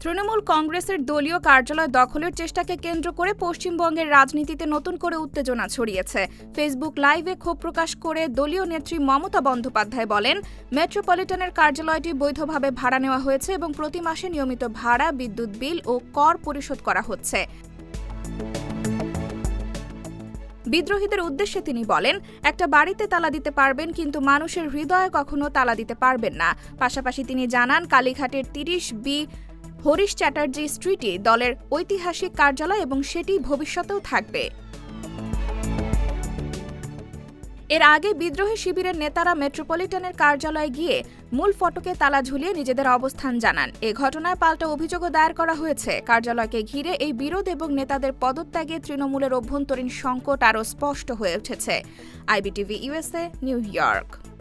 তৃণমূল কংগ্রেসের দলীয় কার্যালয় দখলের চেষ্টাকে কেন্দ্র করে পশ্চিমবঙ্গের রাজনীতিতে নতুন করে উত্তেজনা ছড়িয়েছে। ফেসবুক লাইভে ক্ষোভ প্রকাশ করে দলীয় নেত্রী মমতা বন্দ্যোপাধ্যায় বলেন, মেট্রোপলিটনের কার্যালয়টি বৈধভাবে ভাড়া নেওয়া হয়েছে এবং প্রতি মাসে নিয়মিত ভাড়া, বিদ্যুৎ বিল ও কর পরিশোধ করা হচ্ছে। বিদ্রোহীদের উদ্দেশ্যে তিনি বলেন, একটা বাড়িতে তালা দিতে পারবেন কিন্তু মানুষের হৃদয়ে কখনো তালা দিতে পারবেন না। পাশাপাশি তিনি জানান, কালীঘাটের 30B হরিশ চ্যাটার্জি স্ট্রিটে দলের ঐতিহাসিক কার্যালয় এবং সেটি ভবিষ্যতেও থাকবে। এর আগে বিদ্রোহী শিবিরের নেতারা মেট্রোপলিটনের কার্যালয়ে গিয়ে মূল ফটকে তালা ঝুলিয়ে নিজেদের অবস্থান জানান। এ ঘটনায় পাল্টা অভিযোগও দায়ের করা হয়েছে। কার্যালয়কে ঘিরে এই বিরোধ এবং নেতাদের পদত্যাগে তৃণমূলের অভ্যন্তরীণ সংকট আরও স্পষ্ট হয়ে উঠেছে। IBTV USA, new York.